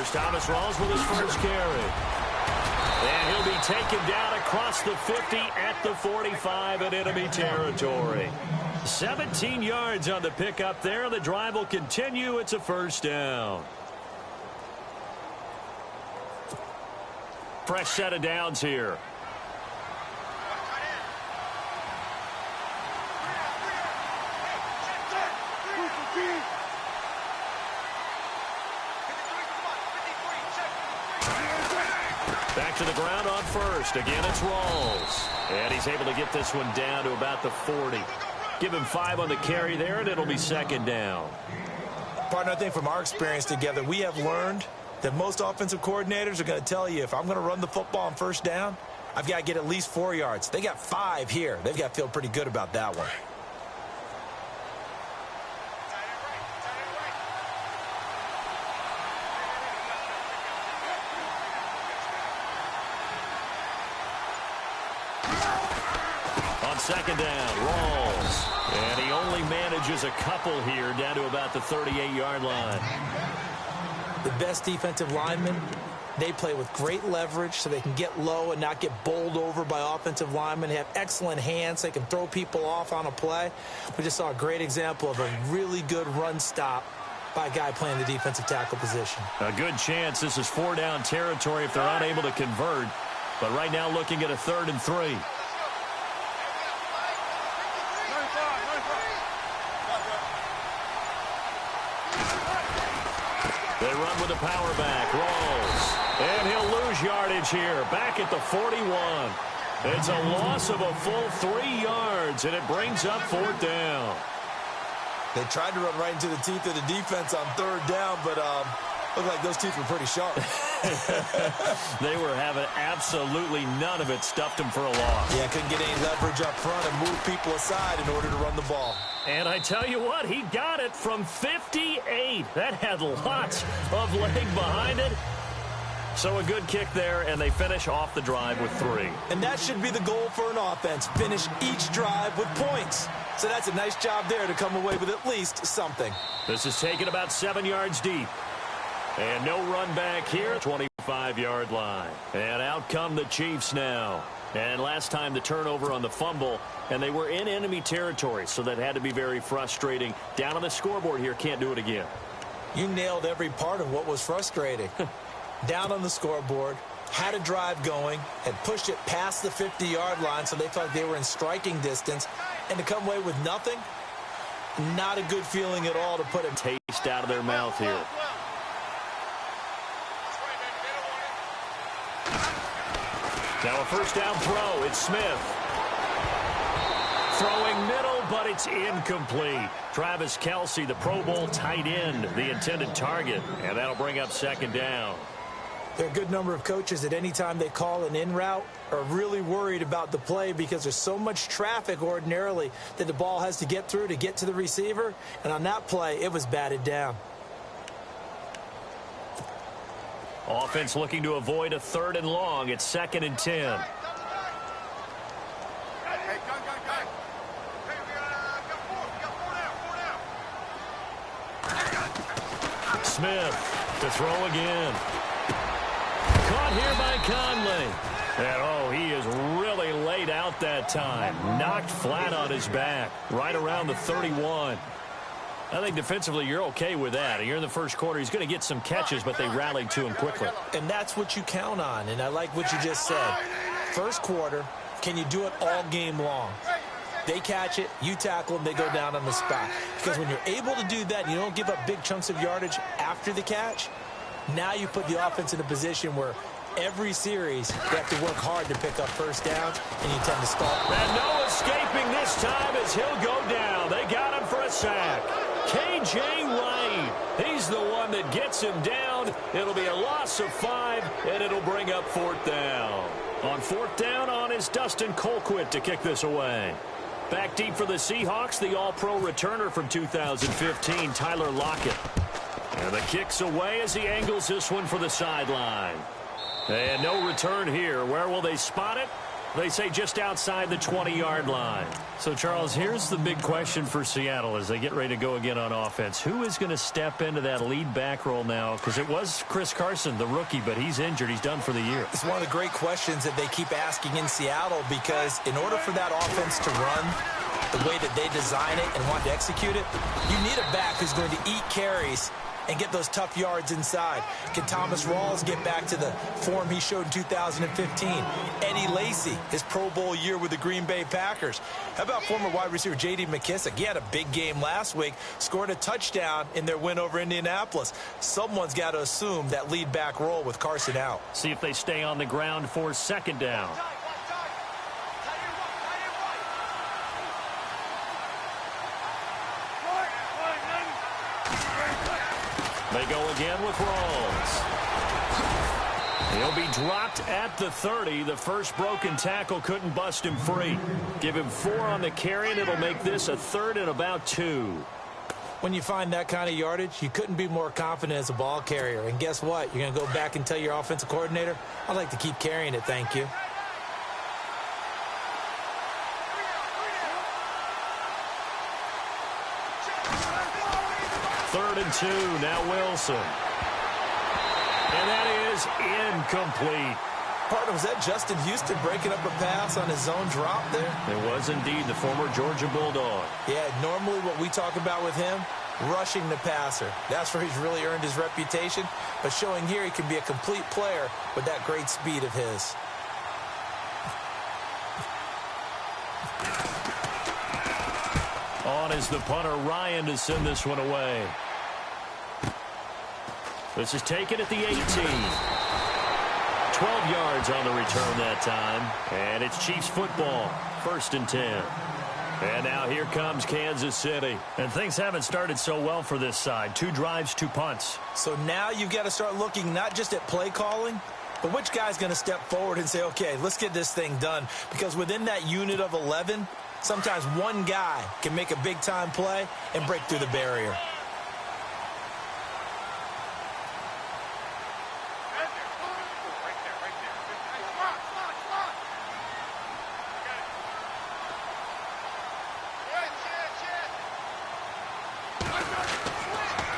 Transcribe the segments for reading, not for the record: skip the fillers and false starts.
Here's Thomas Rawls with his first carry. And he'll be taken down across the 50 at the 45 in enemy territory. 17 yards on the pickup there. The drive will continue. It's a first down. Fresh set of downs here. Back to the ground on first. Again, it's Rawls. And he's able to get this one down to about the 40. Give him 5 on the carry there, and it'll be second down. Partner, I think from our experience together, we have learned that most offensive coordinators are going to tell you, if I'm going to run the football on first down, I've got to get at least 4 yards. They got 5 here. They've got to feel pretty good about that one. Second down, Rawls. And he only manages a couple here down to about the 38-yard line. The best defensive linemen, they play with great leverage so they can get low and not get bowled over by offensive linemen. They have excellent hands. They can throw people off on a play. We just saw a great example of a really good run stop by a guy playing the defensive tackle position. A good chance this is 4-down territory if they're unable to convert. But right now looking at a 3rd and 3. They run with a power back. Rawls. And he'll lose yardage here. Back at the 41. It's a loss of a full 3 yards, and it brings up 4th down. They tried to run right into the teeth of the defense on 3rd down, but looked like those teeth were pretty sharp. They were having absolutely none of it. Stuffed them for a loss. Yeah, couldn't get any leverage up front and move people aside in order to run the ball. And I tell you what, he got it from 58. That had lots of leg behind it. So a good kick there, and they finish off the drive with 3. And that should be the goal for an offense. Finish each drive with points. So that's a nice job there to come away with at least something. This is taken about 7 yards deep. And no run back here, 25-yard line. And out come the Chiefs now. And last time the turnover on the fumble, and they were in enemy territory, so that had to be very frustrating. Down on the scoreboard here, can't do it again. You nailed every part of what was frustrating. Down on the scoreboard, had a drive going, had pushed it past the 50-yard line, so they thought they were in striking distance, and to come away with nothing, not a good feeling at all to put a taste out of their mouth here. Now a first down throw. It's Smith. Throwing middle, but it's incomplete. Travis Kelce, the Pro Bowl tight end, the intended target. And that'll bring up second down. There are a good number of coaches at any time they call an in route are really worried about the play because there's so much traffic ordinarily that the ball has to get through to get to the receiver. And on that play, it was batted down. Offense looking to avoid a 3rd and long. It's 2nd and 10. Smith to throw again. Caught here by Conley. And, he is really laid out that time. Knocked flat on his back. Right around the 31. I think defensively you're okay with that. You're in the first quarter. He's going to get some catches, but they rallied to him quickly. And that's what you count on, and I like what you just said. First quarter, can you do it all game long? They catch it, you tackle them, they go down on the spot. Because when you're able to do that, you don't give up big chunks of yardage after the catch, now you put the offense in a position where every series they have to work hard to pick up first downs, and you tend to stall. And no escaping this time as he'll go down. They got him for a sack. K.J. Wright, he's the one that gets him down. It'll be a loss of 5, and it'll bring up 4th down. On 4th down on is Dustin Colquitt to kick this away. Back deep for the Seahawks, the All-Pro returner from 2015, Tyler Lockett. And the kick's away as he angles this one for the sideline. And no return here. Where will they spot it? They say just outside the 20-yard line. So, Charles, here's the big question for Seattle as they get ready to go again on offense. Who is going to step into that lead back role now? Because it was Chris Carson, the rookie, but he's injured. He's done for the year. It's one of the great questions that they keep asking in Seattle, because in order for that offense to run the way that they design it and want to execute it, you need a back who's going to eat carries and get those tough yards inside. Can Thomas Rawls get back to the form he showed in 2015? Eddie Lacy, his Pro Bowl year with the Green Bay Packers. How about former wide receiver J.D. McKissick? He had a big game last week, scored a touchdown in their win over Indianapolis. Someone's got to assume that lead back role with Carson out. See if they stay on the ground for second down. They go again with Rawls. He'll be dropped at the 30. The first broken tackle couldn't bust him free. Give him 4 on the carry, and it'll make this a 3rd and about 2. When you find that kind of yardage, you couldn't be more confident as a ball carrier. And guess what? You're going to go back and tell your offensive coordinator, I'd like to keep carrying it, thank you. Third and 2, now Wilson. And that is incomplete. Partner, was that Justin Houston breaking up a pass on his zone drop there? It was indeed the former Georgia Bulldog. Yeah, normally what we talk about with him, rushing the passer. That's where he's really earned his reputation. But showing here he can be a complete player with that great speed of his. On is the punter, Ryan, to send this one away. This is taken at the 18. 12 yards on the return that time. And it's Chiefs football. 1st and 10. And now here comes Kansas City. And things haven't started so well for this side. 2 drives, 2 punts. So now you've got to start looking not just at play calling, but which guy's going to step forward and say, okay, let's get this thing done. Because within that unit of 11, sometimes one guy can make a big-time play and break through the barrier.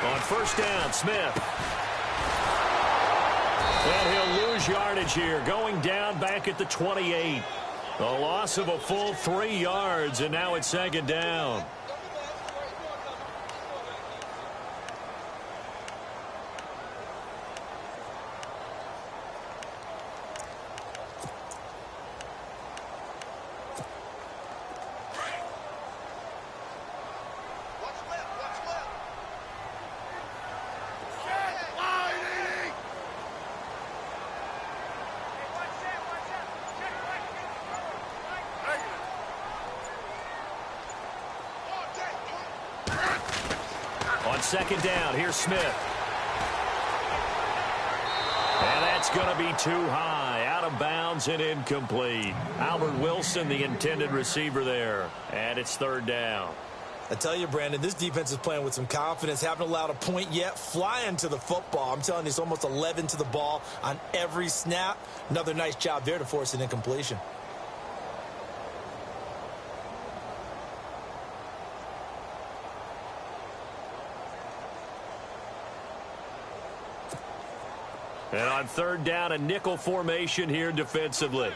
On 1st down, Smith. And he'll lose yardage here, going down back at the 28. A loss of a full 3 yards, and now it's 2nd down. On 2nd down, here's Smith. And that's going to be too high. Out of bounds and incomplete. Albert Wilson, the intended receiver there. And it's 3rd down. I tell you, Brandon, this defense is playing with some confidence. Haven't allowed a point yet. Flying to the football. I'm telling you, it's almost 11 to the ball on every snap. Another nice job there to force an incompletion. And on 3rd down, a nickel formation here defensively.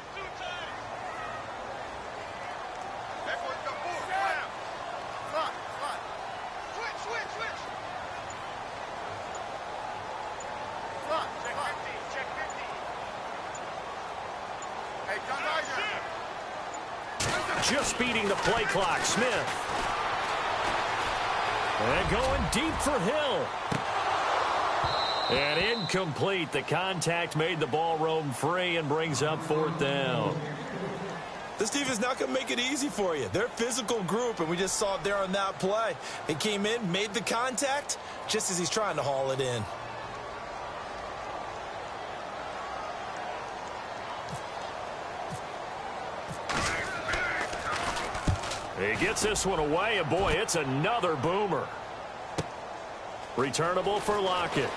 Just beating the play clock, Smith. And going deep for Hill. And incomplete. The contact made the ball roam free and brings up 4th down. This defense is not going to make it easy for you. They're a physical group, and we just saw it there on that play. He came in, made the contact, just as he's trying to haul it in. He gets this one away, and boy, it's another boomer. Returnable for Lockett.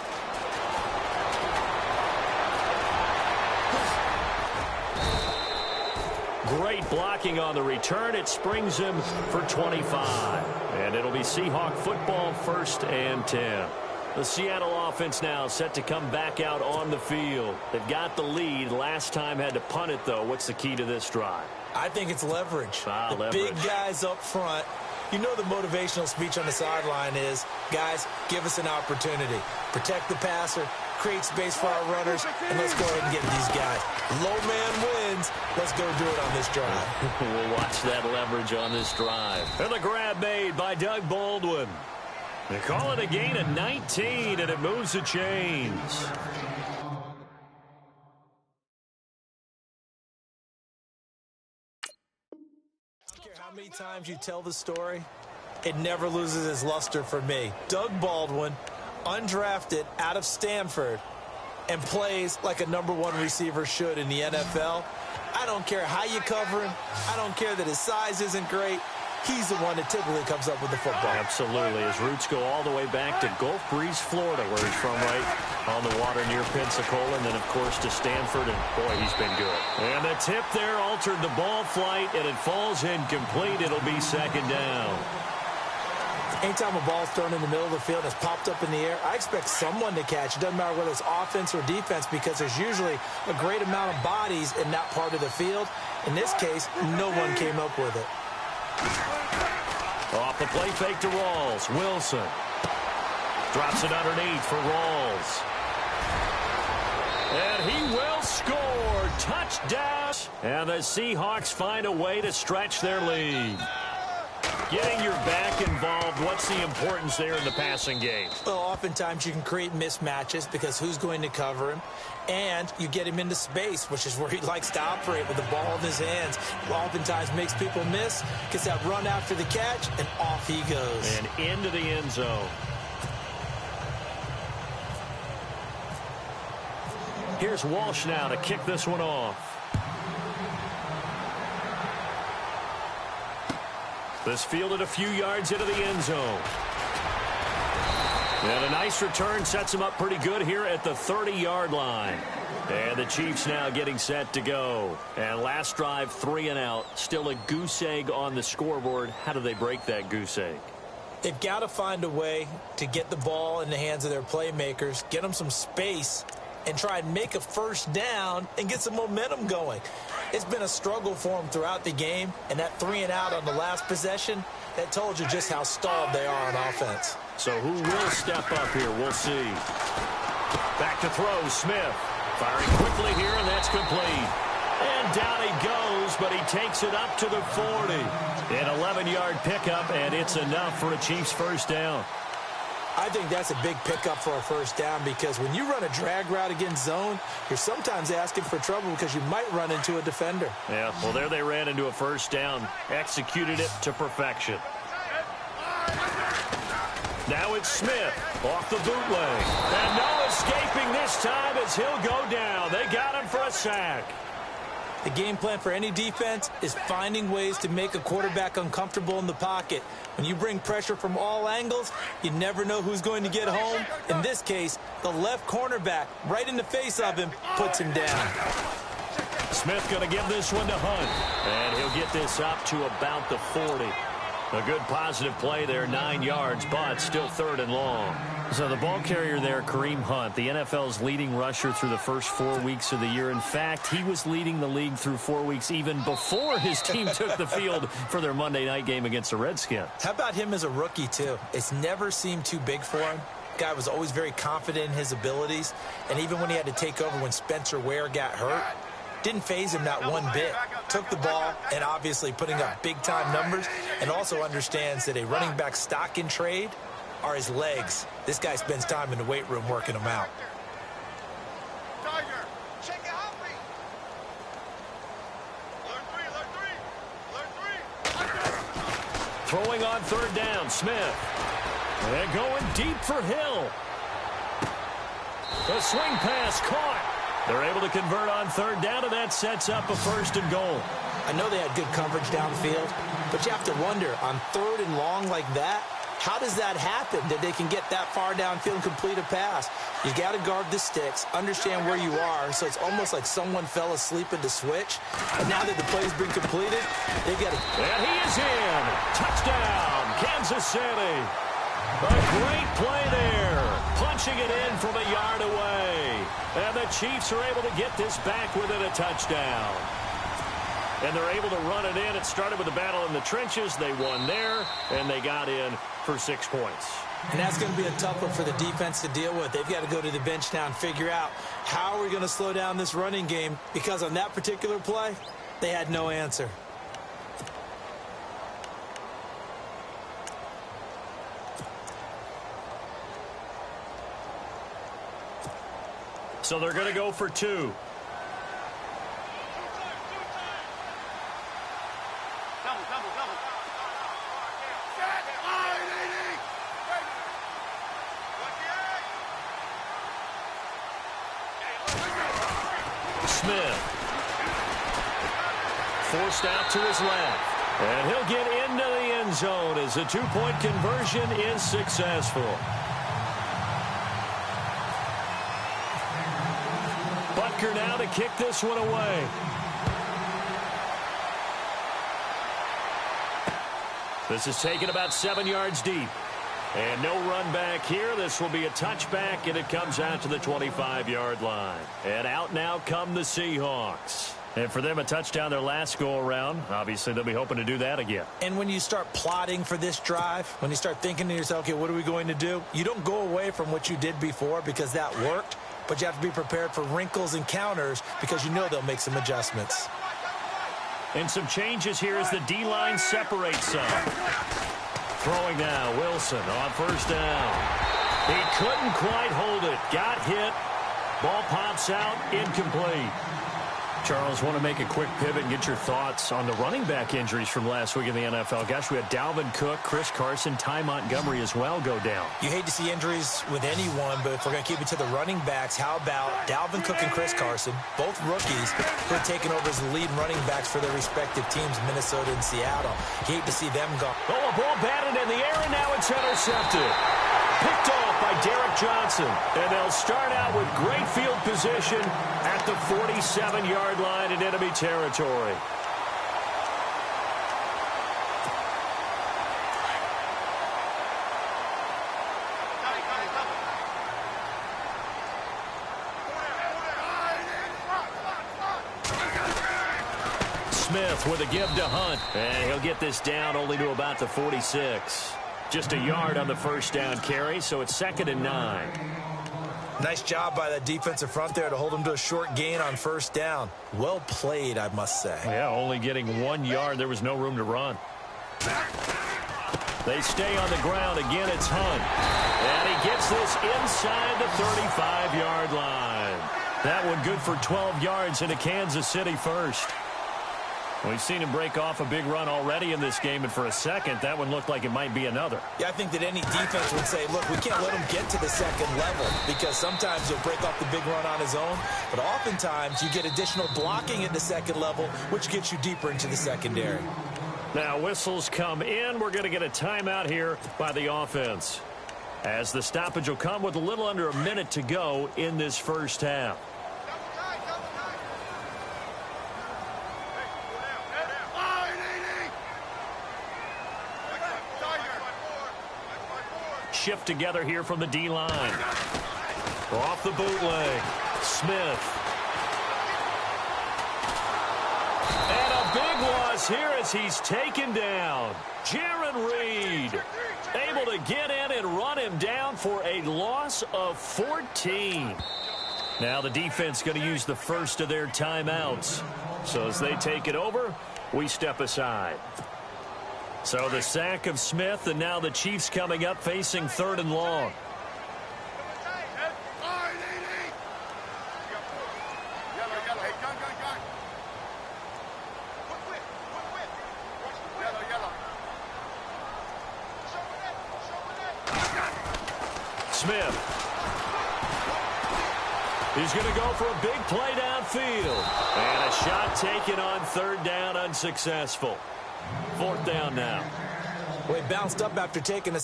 Great blocking on the return. It springs him for 25. And it'll be Seahawk football, 1st and 10. The Seattle offense now set to come back out on the field. They've got the lead. Last time had to punt it, though. What's the key to this drive? I think it's leverage. The big guys up front. You know the motivational speech on the sideline is, guys, give us an opportunity. Protect the passer, create space for our runners, and let's go ahead and get these guys. Low man wins. Let's go do it on this drive. We'll watch that leverage on this drive. And the grab made by Doug Baldwin. They call it a gain of 19, and it moves the chains. How many times you tell the story, it never loses its luster for me. Doug Baldwin, undrafted out of Stanford, and plays like a #1 receiver should in the NFL. I don't care how you cover him. I don't care that his size isn't great. He's the one that typically comes up with the football. Absolutely. His roots go all the way back to Gulf Breeze, Florida, where he's from, right on the water near Pensacola, and then, of course, to Stanford, and, boy, he's been good. And the tip there altered the ball flight, and it falls incomplete. It'll be 2nd down. Anytime a ball's thrown in the middle of the field and it's popped up in the air, I expect someone to catch. It doesn't matter whether it's offense or defense, because there's usually a great amount of bodies in that part of the field. In this case, no one came up with it. Off the play fake to Rawls. Wilson drops it underneath for Rawls. And he will score. Touchdown. And the Seahawks find a way to stretch their lead. Getting your back involved, what's the importance there in the passing game? Well, oftentimes you can create mismatches because who's going to cover him? And you get him into space, which is where he likes to operate with the ball in his hands. Oftentimes makes people miss, gets that run after the catch, and off he goes. And into the end zone. Here's Walsh now to kick this one off. This fielded a few yards into the end zone. And a nice return sets him up pretty good here at the 30-yard line. And the Chiefs now getting set to go. And last drive, 3 and out. Still a goose egg on the scoreboard. How do they break that goose egg? They've got to find a way to get the ball in the hands of their playmakers, get them some space, and try and make a first down and get some momentum going. It's been a struggle for them throughout the game, and that 3 and out on the last possession, that told you just how stalled they are on offense. So who will step up here? We'll see. Back to throw, Smith. Firing quickly here, and that's complete. And down he goes, but he takes it up to the 40. An 11-yard pickup, and it's enough for a Chiefs first down. I think that's a big pickup for a first down, because when you run a drag route against zone, you're sometimes asking for trouble because you might run into a defender. Yeah, well, there they ran into a first down, executed it to perfection. Now it's Smith off the bootleg. And no escaping this time as he'll go down. They got him for a sack. The game plan for any defense is finding ways to make a quarterback uncomfortable in the pocket. When you bring pressure from all angles, you never know who's going to get home. In this case, the left cornerback, right in the face of him, puts him down. Smith going to give this one to Hunt. And he'll get this up to about the 40. A good positive play there, 9 yards, but still 3rd and long. So the ball carrier there, Kareem Hunt, the NFL's leading rusher through the first 4 weeks of the year. In fact, he was leading the league through 4 weeks even before his team took the field for their Monday night game against the Redskins. How about him as a rookie, too? It's never seemed too big for him. Guy was always very confident in his abilities, and even when he had to take over when Spencer Ware got hurt, didn't faze him not one bit. Took the ball and obviously putting up big-time numbers, and also understands that a running back stock in trade are his legs. This guy spends time in the weight room working them out. Throwing on 3rd down, Smith. And going deep for Hill. The swing pass caught. They're able to convert on 3rd down, and that sets up a 1st and goal. I know they had good coverage downfield, but you have to wonder, on 3rd and long like that, How does that happen that they can get that far downfield and complete a pass? You got to guard the sticks, understand where you are, so it's almost like someone fell asleep in the switch. And now that the play's been completed, they got to... And he is in. Touchdown, Kansas City. A great play there. Punching it in from a yard away. And the Chiefs are able to get this back within a touchdown. And they're able to run it in. It started with a battle in the trenches. They won there, and they got in for 6 points. And that's going to be a tough one for the defense to deal with. They've got to go to the bench now and figure out how are we going to slow down this running game, because on that particular play, they had no answer. So they're going to go for 2. Smith. Forced out to his left. And he'll get into the end zone as a 2-point conversion is successful. Butker now to kick this one away. This is taken about 7 yards deep. And no run back here. This will be a touchback, and it comes out to the 25-yard line. And out now come the Seahawks. And for them, a touchdown their last go-around. Obviously, they'll be hoping to do that again. And when you start plotting for this drive, when you start thinking to yourself, okay, what are we going to do? You don't go away from what you did before because that worked, but you have to be prepared for wrinkles and counters because you know they'll make some adjustments. And some changes here as the D-line separates some. Throwing now, Wilson on first down. He couldn't quite hold it. Got hit. Ball pops out, incomplete. Charles, want to make a quick pivot and get your thoughts on the running back injuries from last week in the NFL. Gosh, we had Dalvin Cook, Chris Carson, Ty Montgomery as well go down. You hate to see injuries with anyone, but if we're going to keep it to the running backs, how about Dalvin Cook and Chris Carson, both rookies who have taken over as the lead running backs for their respective teams, Minnesota and Seattle. You hate to see them go. Oh, a ball batted in the air, and now it's intercepted. Picked off by Derek Johnson. And they'll start out with great field position at the 47-yard line in enemy territory. Smith with a give to Hunt. And he'll get this down only to about the 46. Just a yard on the first down carry, so it's 2nd and 9. Nice job by that defensive front there to hold him to a short gain on first down. Well played, I must say. Yeah, only getting 1 yard. There was no room to run. They stay on the ground. Again, it's Hunt. And he gets this inside the 35-yard line. That one good for 12 yards into Kansas City first. We've seen him break off a big run already in this game, and for a second, that one looked like it might be another. Yeah, I think that any defense would say, look, we can't let him get to the second level because sometimes he'll break off the big run on his own, but oftentimes you get additional blocking at the second level, which gets you deeper into the secondary. Now, whistles come in. We're going to get a timeout here by the offense, as the stoppage will come with a little under a minute to go in this first half. Shift together here from the D-line. Off the bootleg. Smith. And a big loss here as he's taken down. Jarran Reed able to get in and run him down for a loss of 14. Now the defense going to use the first of their timeouts. So as they take it over, we step aside. So the sack of Smith, and now the Chiefs coming up facing 3rd and long. Smith. He's going to go for a big play downfield. And a shot taken on 3rd down, unsuccessful. 4th down now. Well, he bounced up after taking a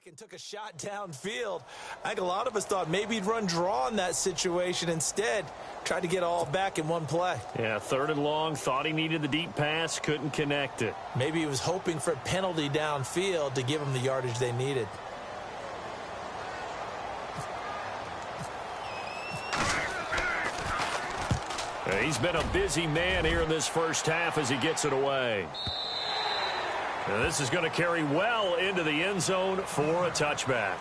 and took a shot downfield. I think a lot of us thought maybe he'd run draw in that situation. Instead, tried to get all back in one play. Yeah, 3rd and long, thought he needed the deep pass, couldn't connect it. Maybe he was hoping for a penalty downfield to give him the yardage they needed. He's been a busy man here in this first half as he gets it away. Now this is going to carry well into the end zone for a touchback.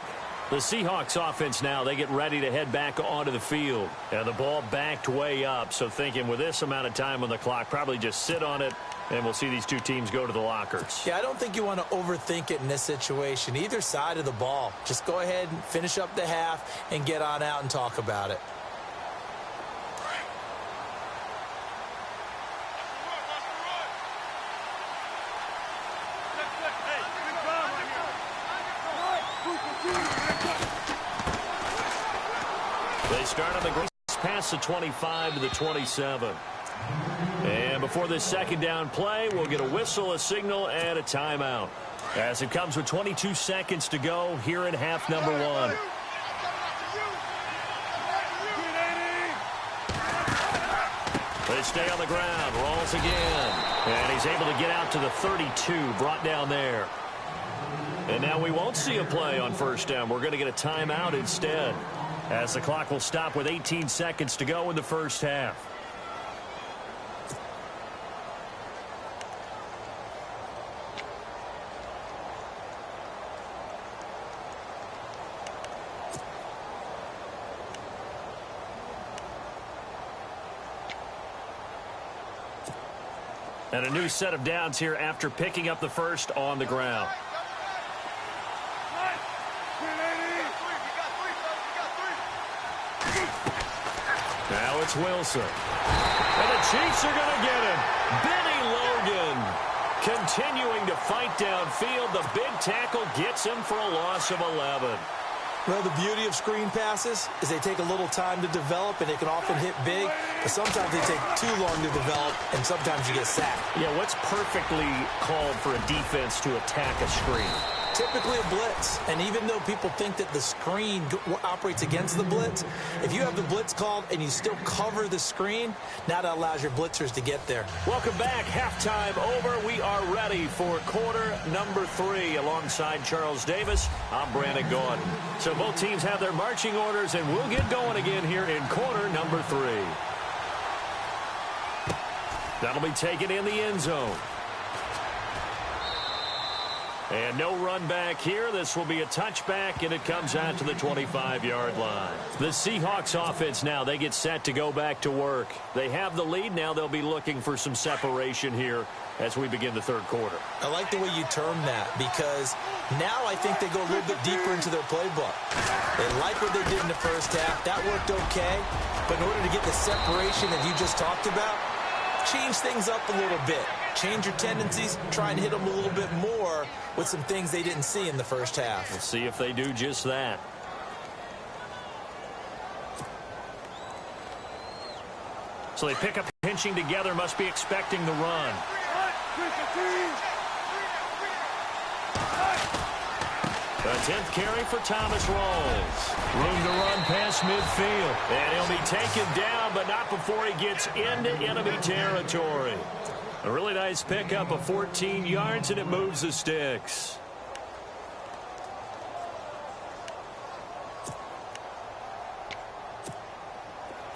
The Seahawks offense now, they get ready to head back onto the field. And the ball backed way up, so thinking with this amount of time on the clock, probably just sit on it, and we'll see these two teams go to the lockers. Yeah, I don't think you want to overthink it in this situation. Either side of the ball. Just go ahead and finish up the half and get on out and talk about it. They start on the grass past the 25 to the 27. And before this second down play, we'll get a whistle, a signal, and a timeout. As it comes with 22 seconds to go here in half number 1. They stay on the ground, rolls again. And he's able to get out to the 32, brought down there. And now we won't see a play on first down. We're going to get a timeout instead, as the clock will stop with 18 seconds to go in the first half. And a new set of downs here after picking up the first on the ground. Now it's Wilson. And the Chiefs are going to get him. Benny Logan continuing to fight downfield. The big tackle gets him for a loss of 11. Well, the beauty of screen passes is they take a little time to develop, and they can often hit big, but sometimes they take too long to develop, and sometimes you get sacked. Yeah, what's perfectly called for a defense to attack a screen? Typically a blitz, and even though people think that the screen operates against the blitz, if you have the blitz called and you still cover the screen, now that allows your blitzers to get there. Welcome back. Halftime over. We are ready for quarter number 3. Alongside Charles Davis, I'm Brandon Gordon. So both teams have their marching orders, and we'll get going again here in quarter number 3. That'll be taken in the end zone. And no run back here. This will be a touchback, and it comes out to the 25-yard line. The Seahawks offense now, they get set to go back to work. They have the lead. Now they'll be looking for some separation here as we begin the third quarter. I like the way you term that, because now I think they go a little bit deeper into their playbook. They like what they did in the first half. That worked okay. But in order to get the separation that you just talked about, change things up a little bit. Change your tendencies, try and hit them a little bit more with some things they didn't see in the first half. We'll see if they do just that. So they pick up pinching together, must be expecting the run. The 10th carry for Thomas Rawls. Room to run past midfield. And he'll be taken down, but not before he gets into enemy territory. A really nice pickup of 14 yards, and it moves the sticks.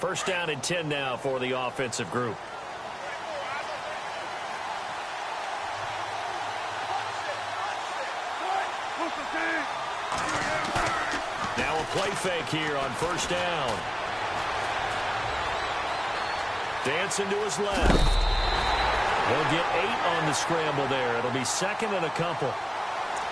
First down and 10 now for the offensive group. Now a play fake here on first down. Dancing to his left. He'll get 8 on the scramble there. It'll be second and a couple.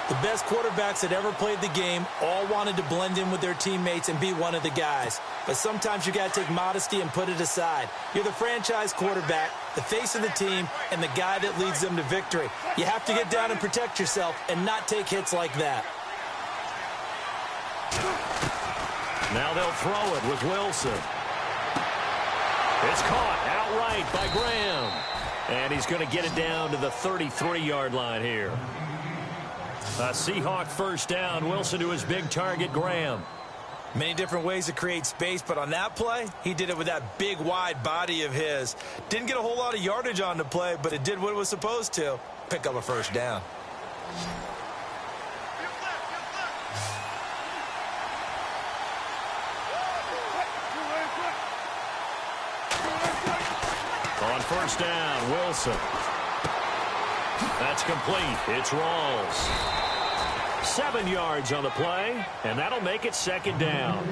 The best quarterbacks that ever played the game all wanted to blend in with their teammates and be one of the guys. But sometimes you got to take modesty and put it aside. You're the franchise quarterback, the face of the team, and the guy that leads them to victory. You have to get down and protect yourself and not take hits like that. Now they'll throw it with Wilson. It's caught outright by Graham. And he's going to get it down to the 33-yard line here. A Seahawk first down. Wilson to his big target, Graham. Many different ways to create space, but on that play, he did it with that big, wide body of his. Didn't get a whole lot of yardage on the play, but it did what it was supposed to. Pick up a first down. On first down, Wilson. That's complete. It's Rawls. 7 yards on the play, and that'll make it second down.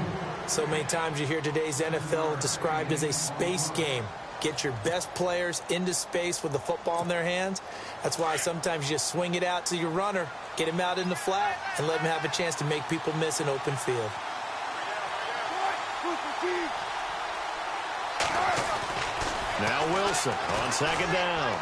So many times you hear today's NFL described as a space game. Get your best players into space with the football in their hands. That's why sometimes you just swing it out to your runner, get him out in the flat, and let him have a chance to make people miss an open field. Now Wilson on second down.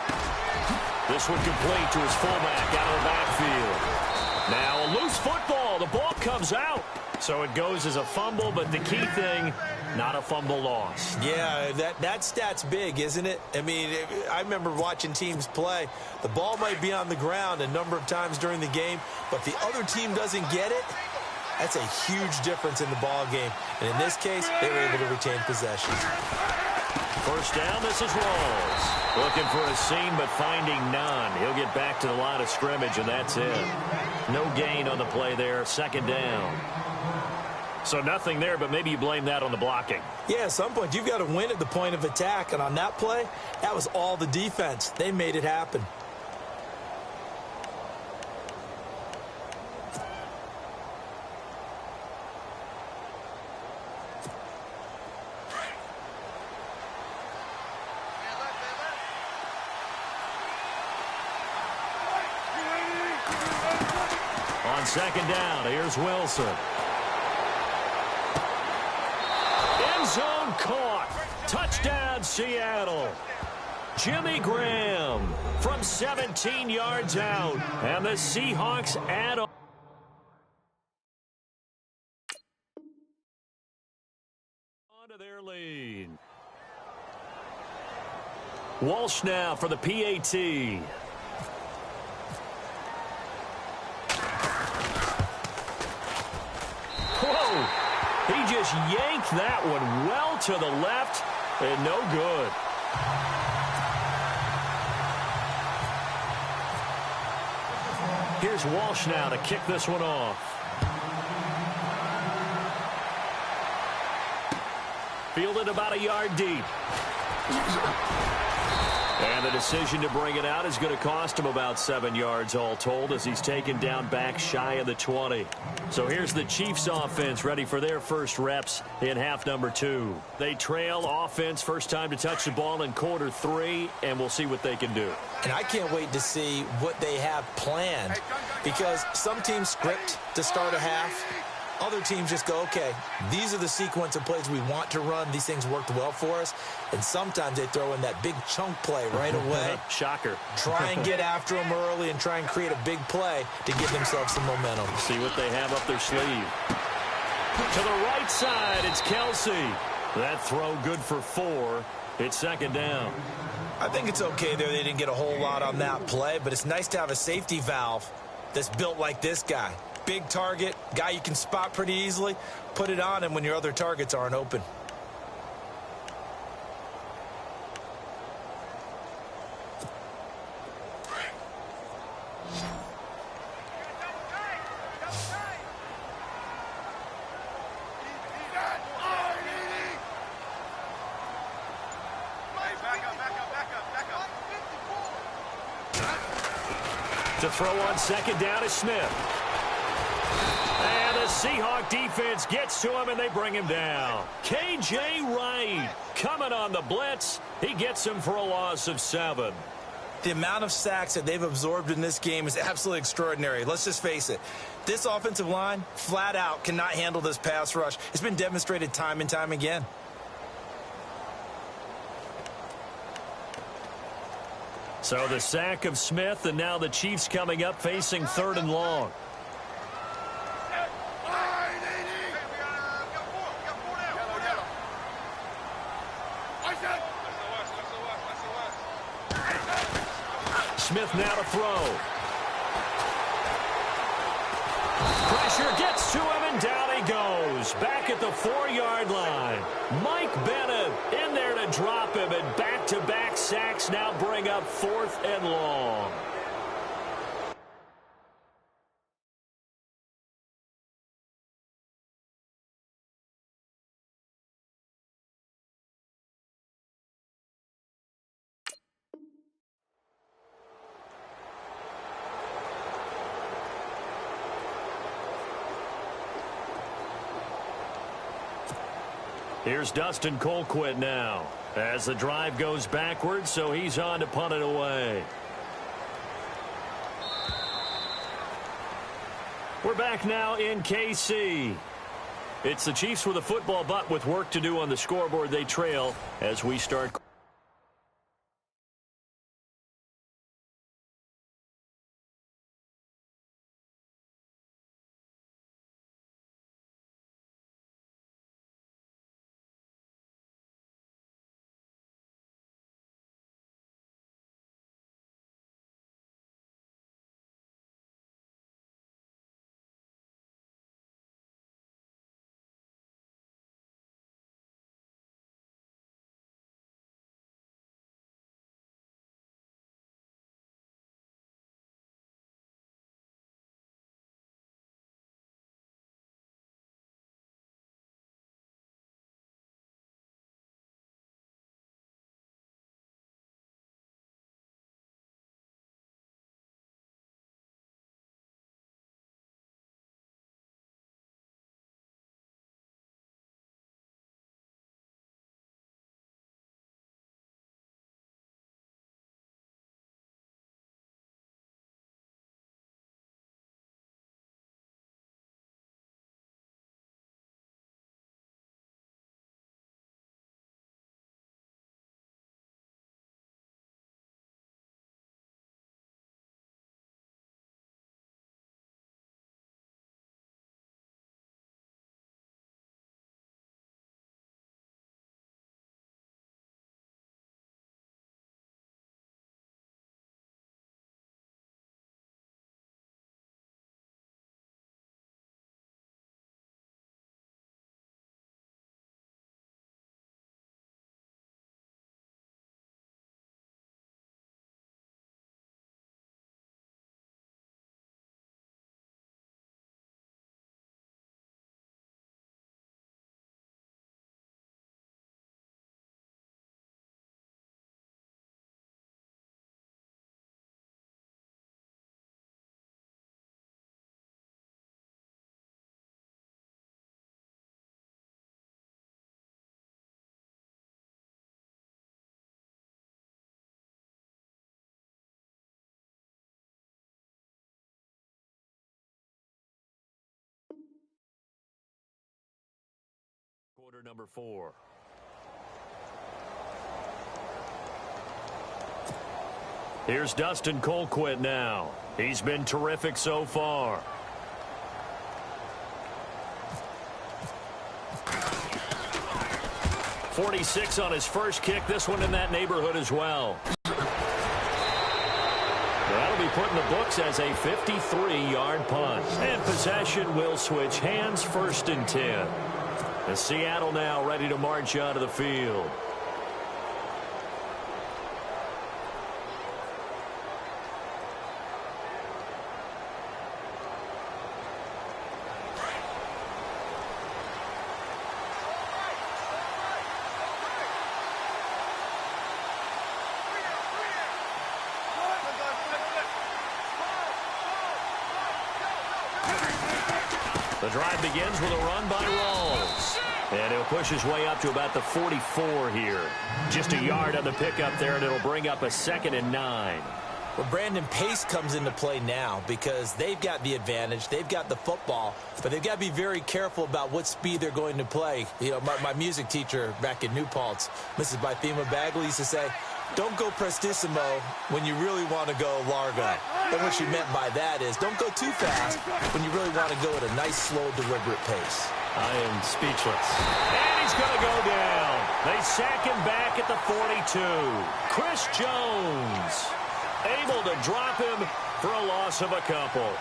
This one complete to his fullback out of the backfield. Now a loose football. The ball comes out. So it goes as a fumble, but the key thing, not a fumble loss. Yeah, that stat's big, isn't it? I mean, I remember watching teams play. The ball might be on the ground a number of times during the game, but the other team doesn't get it. That's a huge difference in the ball game. And in this case, they were able to retain possession. First down, this is Rawls. Looking for a seam, but finding none. He'll get back to the line of scrimmage, and that's it. No gain on the play there. Second down. So nothing there, but maybe you blame that on the blocking. Yeah, at some point, you've got to win at the point of attack. And on that play, that was all the defense. They made it happen. Second down, here's Wilson. End zone caught. Touchdown, Seattle. Jimmy Graham from 17 yards out. And the Seahawks add on to their lead. Walsh now for the PAT. He just yanked that one well to the left, and no good. Here's Walsh now to kick this one off. Fielded about a yard deep. And the decision to bring it out is going to cost him about 7 yards all told as he's taken down back shy of the 20. So here's the Chiefs offense ready for their first reps in half number 2. They trail offense first time to touch the ball in quarter 3, and we'll see what they can do. And I can't wait to see what they have planned because some teams script to start a half. Other teams just go, okay, these are the sequence of plays we want to run. These things worked well for us. And sometimes they throw in that big chunk play right away. Shocker. Try and get after them early and try and create a big play to give themselves some momentum. See what they have up their sleeve. To the right side, it's Kelsey. That throw good for 4. It's second down. I think it's okay there. They didn't get a whole lot on that play, but it's nice to have a safety valve that's built like this guy. Big target, guy you can spot pretty easily. Put it on him when your other targets aren't open. To throw on second down is Smith. And the Seahawk defense gets to him, and they bring him down. K.J. Wright coming on the blitz. He gets him for a loss of 7. The amount of sacks that they've absorbed in this game is absolutely extraordinary. Let's just face it. This offensive line, flat out, cannot handle this pass rush. It's been demonstrated time and time again. So the sack of Smith, and now the Chiefs coming up facing 3rd and long. Smith now to throw. pressure gets to him, and down he goes. Back at the 4-yard line. Mike Bennett in there to drop him, and back-to-back sacks now bring up 4th and long. Here's Dustin Colquitt now as the drive goes backwards, so he's on to punt it away. We're back now in KC. It's the Chiefs with a football, but with work to do on the scoreboard. They trail as we start. Quarter number 4. Here's Dustin Colquitt now. He's been terrific so far. .46 on his first kick. This one in that neighborhood as well. That'll be put in the books as a 53-yard punt. And possession will switch hands, 1st and 10. And Seattle now ready to march out of the field. The drive begins with a run by Rawls. And he'll push his way up to about the 44 here. Just a yard on the pickup there, and it'll bring up a 2nd and 9. Well, Brandon, pace comes into play now because they've got the advantage. They've got the football, but they've got to be very careful about what speed they're going to play. You know, my music teacher back in New Paltz, Mrs. Bythema Bagley, used to say, don't go prestissimo when you really want to go largo. And what she meant by that is don't go too fast when you really want to go at a nice, slow, deliberate pace. I am speechless. And he's going to go down. They sack him back at the 42. Chris Jones able to drop him for a loss of a couple.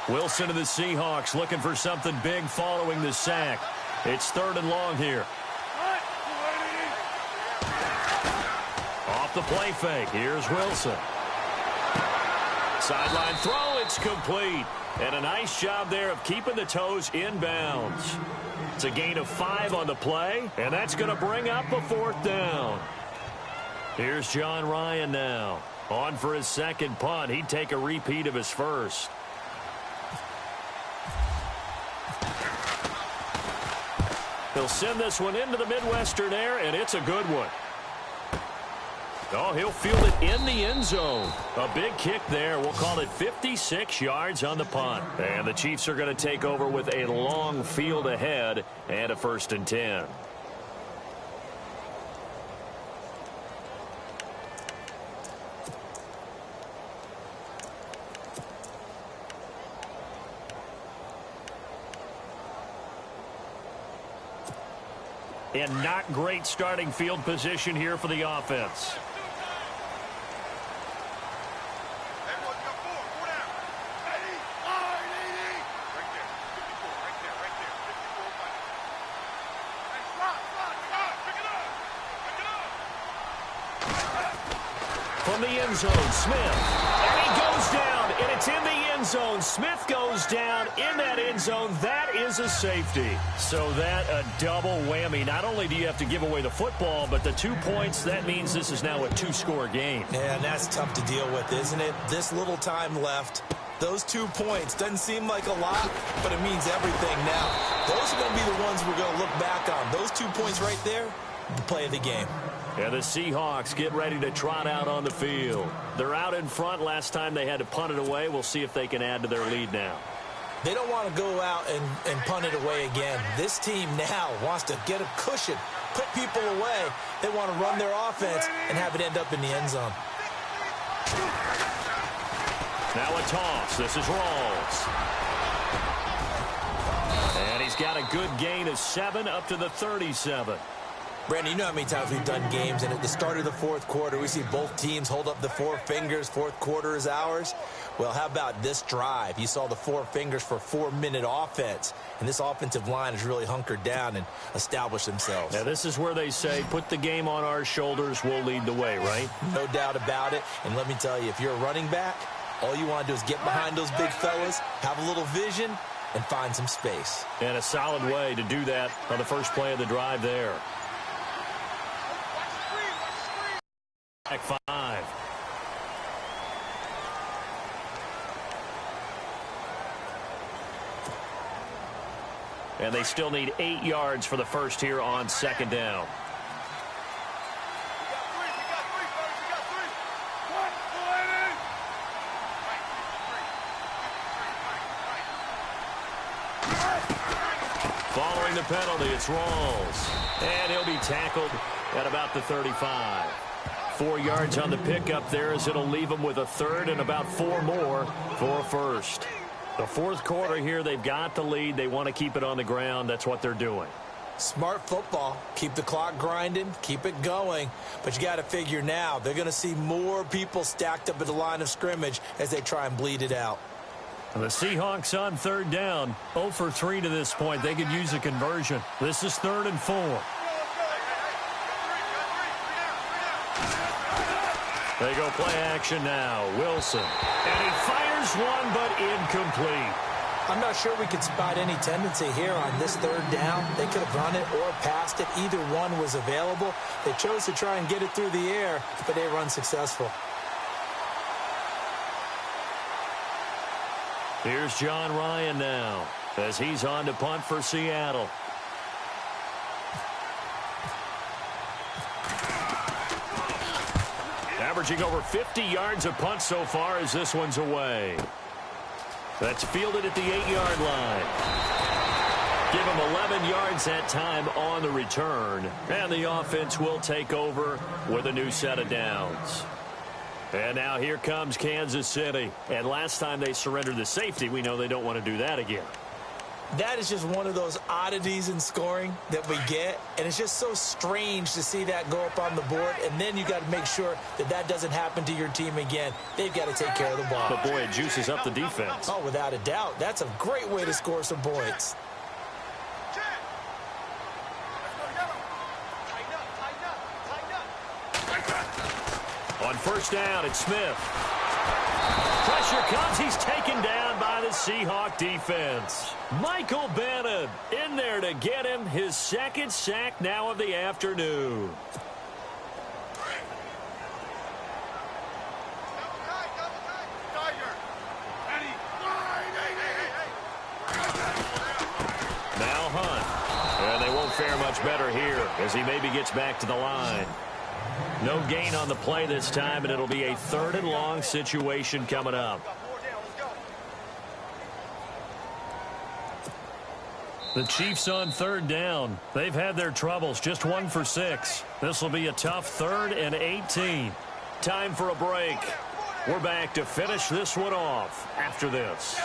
Wilson of the Seahawks looking for something big following the sack. It's 3rd and long here. Off the play fake. Here's Wilson. Sideline throw. It's complete. And a nice job there of keeping the toes in bounds. It's a gain of 5 on the play, and that's going to bring up a 4th down. Here's John Ryan now. On for his second punt. He'd take a repeat of his first. He'll send this one into the Midwestern air, and it's a good one. Oh, he'll field it in the end zone. A big kick there. We'll call it 56 yards on the punt. And the Chiefs are going to take over with a long field ahead and a 1st and 10. And not great starting field position here for the offense. From the end zone, Smith. And he goes down, and it's in the end zone. Smith goes down in that end zone. That is a safety. So that a double whammy. Not only do you have to give away the football, but the 2 points, that means this is now a 2-score game. Yeah, and that's tough to deal with, isn't it? This little time left. Those 2 points doesn't seem like a lot, but it means everything now. Those are going to be the ones we're going to look back on. Those 2 points right there, the play of the game. And the Seahawks get ready to trot out on the field. They're out in front. Last time they had to punt it away. We'll see if they can add to their lead now. They don't want to go out and punt it away again. This team now wants to get a cushion, put people away. They want to run their offense and have it end up in the end zone. Now a toss. This is Rawls. And he's got a good gain of 7 up to the 37. Brandon, you know how many times we've done games, and at the start of the 4th quarter, we see both teams hold up the 4 fingers. 4th quarter is ours. Well, how about this drive? You saw the 4 fingers for 4-minute offense, and this offensive line has really hunkered down and established themselves. Now, this is where they say, put the game on our shoulders, we'll lead the way, right? No doubt about it, and let me tell you, if you're a running back, all you want to do is get behind those big fellas, have a little vision, and find some space. And a solid way to do that on the first play of the drive there. Back 5. And they still need 8 yards for the first here on 2nd down. Following the penalty, it's Rawls. And he'll be tackled at about the 35. 4 yards on the pickup there as it'll leave them with a 3rd and about 4 more for a 1st. The 4th quarter here, they've got the lead. They want to keep it on the ground. That's what they're doing. Smart football. Keep the clock grinding. Keep it going. But you got to figure now, they're going to see more people stacked up at the line of scrimmage as they try and bleed it out. The Seahawks on 3rd down. 0 for 3 to this point. They could use a conversion. This is 3rd and 4. They go play action now. Wilson. And he fires one, but incomplete. I'm not sure we could spot any tendency here on this 3rd down. They could have run it or passed it. Either one was available. They chose to try and get it through the air, but they were unsuccessful. Here's John Ryan now as he's on to punt for Seattle. Averaging over 50 yards a punt so far as this one's away. That's fielded at the 8-yard line. Give him 11 yards that time on the return. And the offense will take over with a new set of downs. And now here comes Kansas City. And last time they surrendered the safety, we know they don't want to do that again. That is just one of those oddities in scoring that we get, and it's just so strange to see that go up on the board, and then you got to make sure that that doesn't happen to your team again. They've got to take care of the ball. But, boy, it juices up the defense. Oh, without a doubt. That's a great way to score some points. On first down, it's Smith. Pressure comes. He's taken down by the Seahawk defense. Michael Bannon in there to get him his second sack now of the afternoon. Now Hunt. And they won't fare much better here as he maybe gets back to the line. No gain on the play this time, and it'll be a 3rd and long situation coming up. The Chiefs on 3rd down. They've had their troubles, just 1 for 6. This will be a tough 3rd and 18. Time for a break. We're back to finish this one off after this.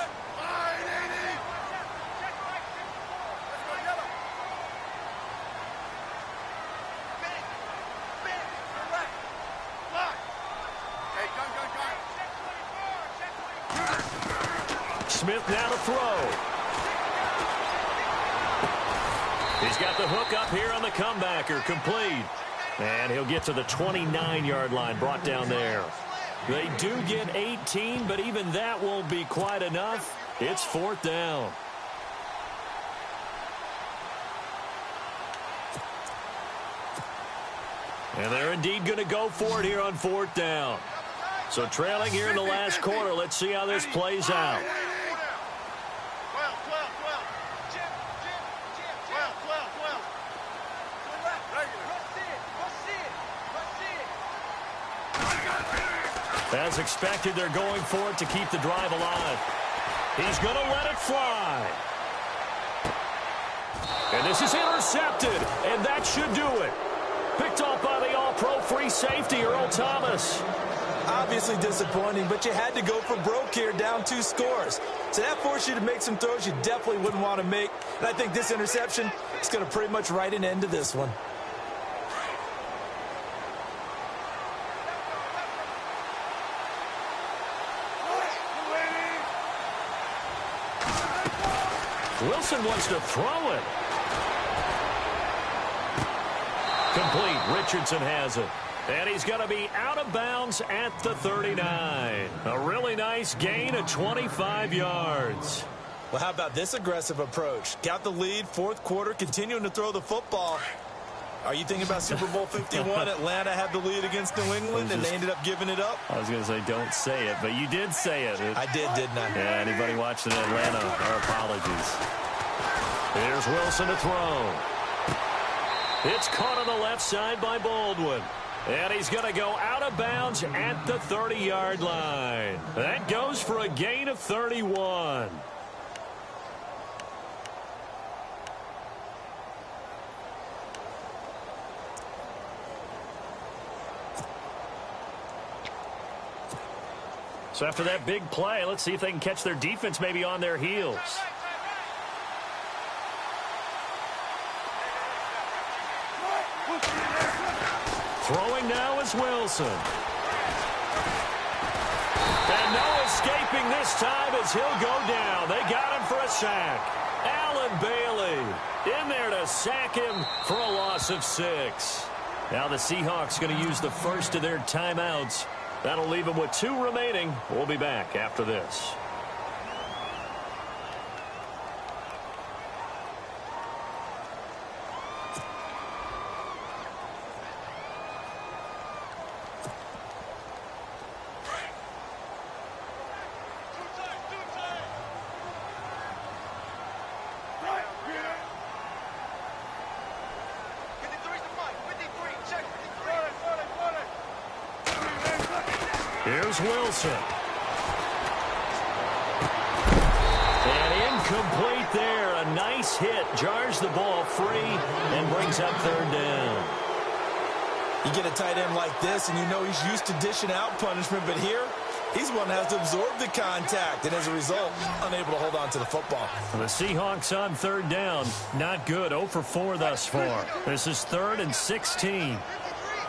Smith now to throw. He's got the hook up here on the comebacker, complete. And he'll get to the 29-yard line, brought down there. They do get 18, but even that won't be quite enough. It's 4th down. And they're indeed going to go for it here on 4th down. So trailing here in the last quarter, let's see how this plays out. As expected, they're going for it to keep the drive alive. He's going to let it fly. And this is intercepted, and that should do it. Picked off by the all-pro free safety, Earl Thomas. Obviously disappointing, but you had to go for broke here, down 2 scores. So that forced you to make some throws you definitely wouldn't want to make. And I think this interception is going to pretty much write an end to this one. Wilson wants to throw it. Complete. Richardson has it. And he's going to be out of bounds at the 39. A really nice gain of 25 yards. Well, how about this aggressive approach? Got the lead, 4th quarter, continuing to throw the football. Are you thinking about Super Bowl 51? Atlanta had the lead against New England, and they ended up giving it up? I was going to say, don't say it, but you did say it. I did, didn't I? Yeah, anybody watching Atlanta, our apologies. Here's Wilson to throw. It's caught on the left side by Baldwin. And he's going to go out of bounds at the 30-yard line. That goes for a gain of 31. So after that big play, let's see if they can catch their defense maybe on their heels. Throwing now is Wilson. And no escaping this time as he'll go down. They got him for a sack. Allen Bailey in there to sack him for a loss of 6. Now the Seahawks going to use the first of their timeouts. That'll leave them with 2 remaining. We'll be back after this. Here's Wilson. And incomplete there. A nice hit. Jars the ball free and brings up 3rd down. You get a tight end like this, and you know he's used to dishing out punishment, but here, He's one that has to absorb the contact, and as a result, unable to hold on to the football. The Seahawks on third down. Not good. 0 for 4 thus far. This is 3rd and 16.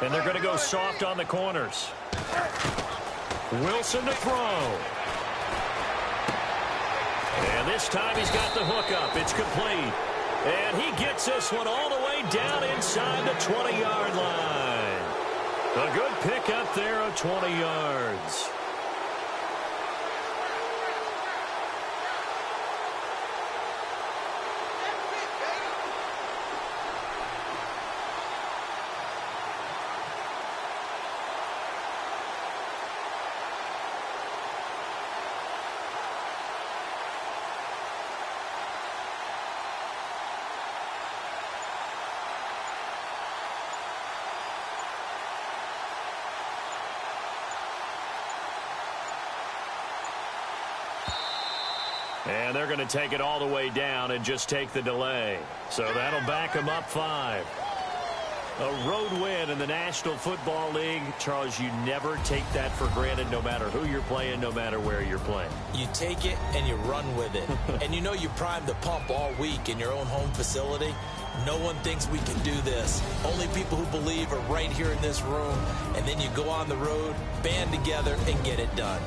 And they're going to go soft on the corners. Wilson to throw. And this time he's got the hook up. It's complete. And he gets this one all the way down inside the 20-yard line. A good pickup there of 20 yards. And they're going to take it all the way down and just take the delay. So that'll back them up 5. A road win in the National Football League. Charles, you never take that for granted, no matter who you're playing, no matter where you're playing. You take it and you run with it. And you know you primed the pump all week in your own home facility. No one thinks we can do this. Only people who believe are right here in this room. And then you go on the road, band together, and get it done.